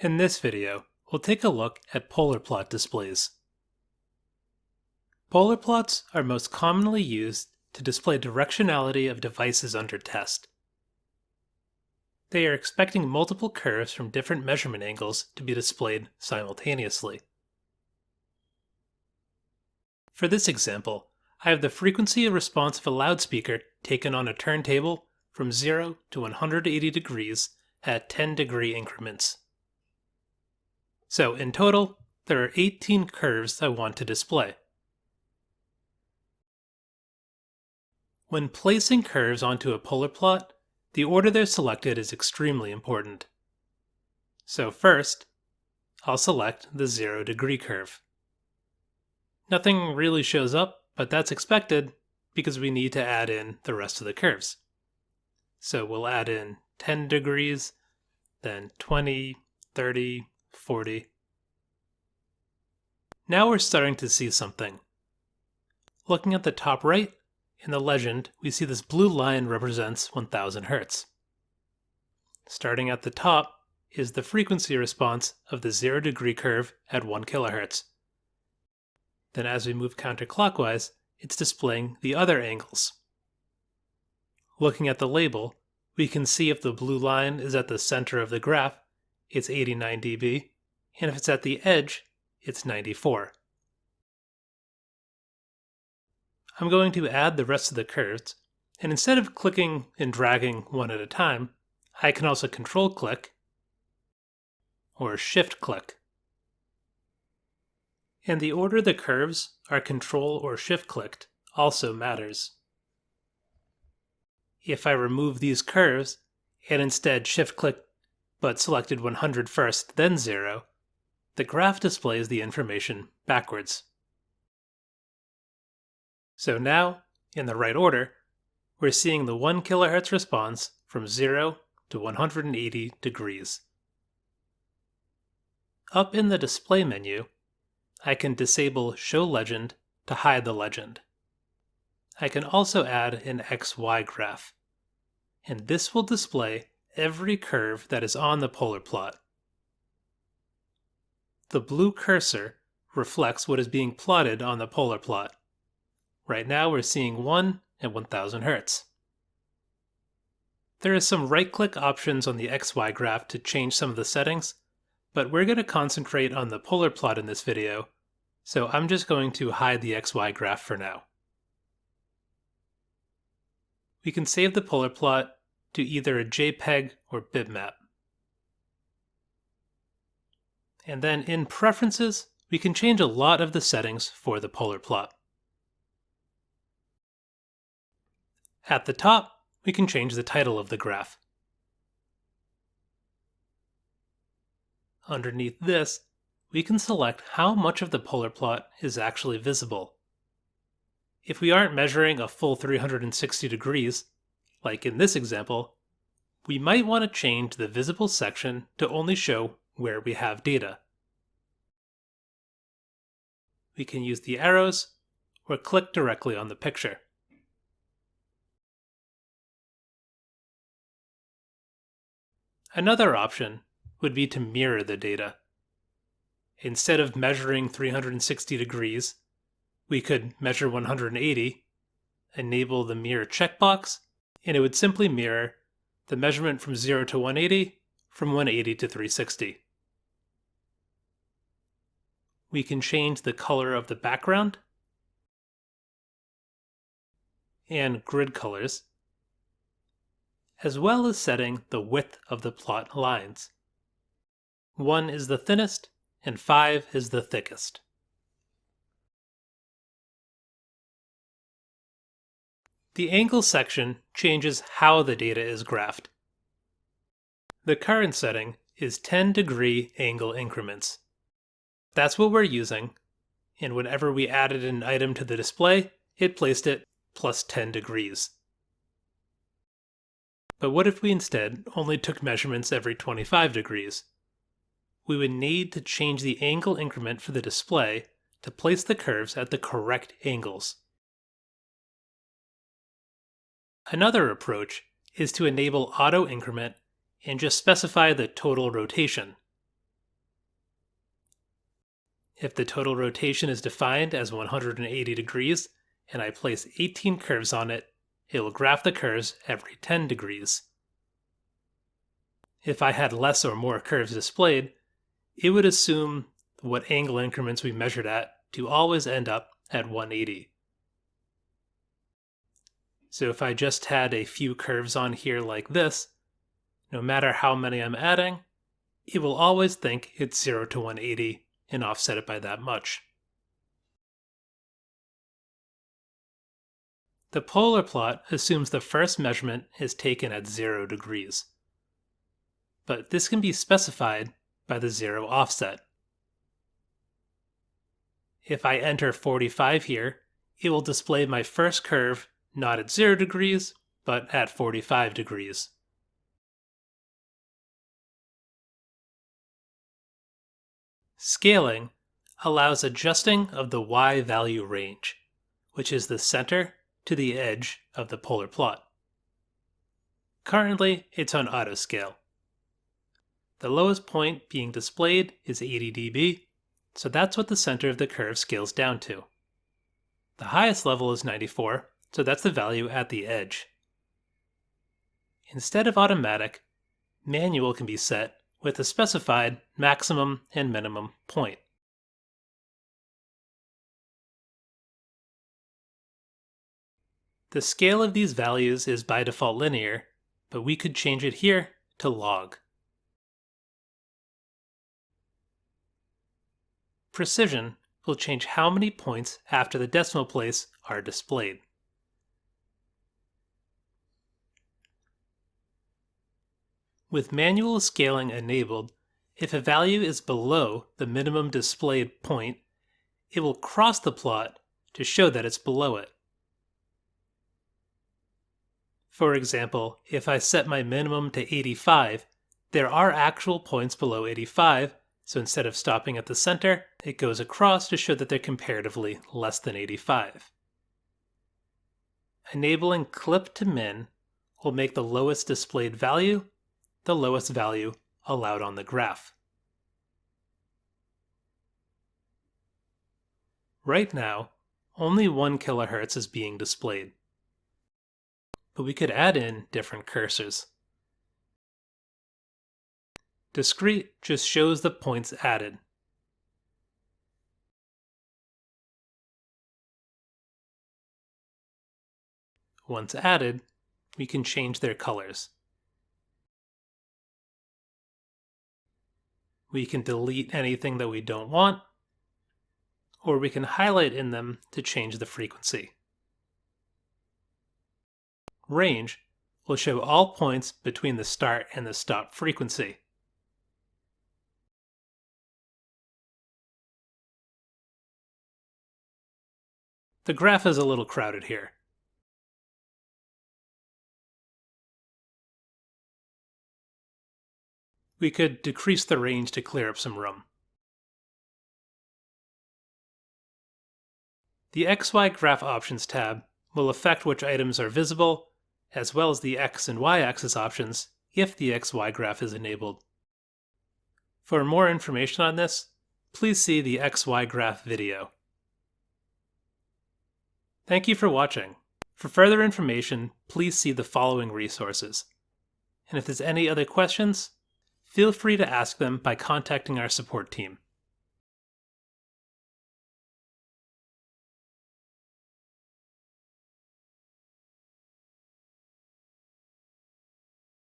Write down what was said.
In this video, we'll take a look at polar plot displays. Polar plots are most commonly used to display directionality of devices under test. They are expecting multiple curves from different measurement angles to be displayed simultaneously. For this example, I have the frequency response of a loudspeaker taken on a turntable from 0 to 180 degrees at 10-degree increments. So in total, there are 18 curves I want to display. When placing curves onto a polar plot, the order they're selected is extremely important. So first, I'll select the 0-degree curve. Nothing really shows up, but that's expected because we need to add in the rest of the curves. So we'll add in 10 degrees, then 20, 30, 40. Now we're starting to see something. Looking at the top right, in the legend, we see this blue line represents 1000 Hz. Starting at the top is the frequency response of the 0-degree curve at 1 kHz. Then as we move counterclockwise, it's displaying the other angles. Looking at the label, we can see if the blue line is at the center of the graph, it's 89 dB, and if it's at the edge, it's 94. I'm going to add the rest of the curves, and instead of clicking and dragging one at a time, I can also control click or shift click. And the order the curves are control or shift clicked also matters. If I remove these curves and instead shift click but selected 100 first then 0, the graph displays the information backwards. So now, in the right order, we're seeing the 1 kHz response from 0 to 180 degrees. Up in the display menu, I can disable Show Legend to hide the legend. I can also add an XY graph, and this will display every curve that is on the polar plot. The blue cursor reflects what is being plotted on the polar plot. Right now we're seeing 1 at 1000 Hz. There are some right-click options on the XY graph to change some of the settings, but we're going to concentrate on the polar plot in this video, so I'm just going to hide the XY graph for now. We can save the polar plot to either a JPEG or bitmap. And then in Preferences, we can change a lot of the settings for the polar plot. At the top, we can change the title of the graph. Underneath this, we can select how much of the polar plot is actually visible. If we aren't measuring a full 360 degrees, like in this example, we might want to change the visible section to only show where we have data. We can use the arrows or click directly on the picture. Another option would be to mirror the data. Instead of measuring 360 degrees, we could measure 180, enable the mirror checkbox, and it would simply mirror the measurement from 0 to 180, from 180 to 360. We can change the color of the background and grid colors, as well as setting the width of the plot lines. 1 is the thinnest, and 5 is the thickest. The angle section changes how the data is graphed. The current setting is 10-degree angle increments. That's what we're using, and whenever we added an item to the display, it placed it plus 10 degrees. But what if we instead only took measurements every 25 degrees? We would need to change the angle increment for the display to place the curves at the correct angles. Another approach is to enable auto increment and just specify the total rotation. If the total rotation is defined as 180 degrees, and I place 18 curves on it, it will graph the curves every 10 degrees. If I had less or more curves displayed, it would assume what angle increments we measured at to always end up at 180. So if I just had a few curves on here like this, no matter how many I'm adding, it will always think it's 0 to 180 and offset it by that much. The polar plot assumes the first measurement is taken at 0 degrees. But this can be specified by the 0 offset. If I enter 45 here, it will display my first curve not at 0 degrees, but at 45 degrees. Scaling allows adjusting of the y value range, which is the center to the edge of the polar plot. Currently, it's on auto scale. The lowest point being displayed is 80 dB, so that's what the center of the curve scales down to. The highest level is 94, so that's the value at the edge. Instead of automatic, manual can be set with a specified maximum and minimum point. The scale of these values is by default linear, but we could change it here to log. Precision will change how many points after the decimal place are displayed. With manual scaling enabled, if a value is below the minimum displayed point, it will cross the plot to show that it's below it. For example, if I set my minimum to 85, there are actual points below 85, so instead of stopping at the center, it goes across to show that they're comparatively less than 85. Enabling clip to min will make the lowest displayed value the lowest value allowed on the graph. Right now, only 1 kHz is being displayed, but we could add in different cursors. Discrete just shows the points added. Once added, we can change their colors. We can delete anything that we don't want, or we can highlight in them to change the frequency. Range will show all points between the start and the stop frequency. The graph is a little crowded here. We could decrease the range to clear up some room. The XY Graph Options tab will affect which items are visible, as well as the X and Y axis options if the XY graph is enabled. For more information on this, please see the XY graph video. Thank you for watching. For further information, please see the following resources. And if there's any other questions, feel free to ask them by contacting our support team.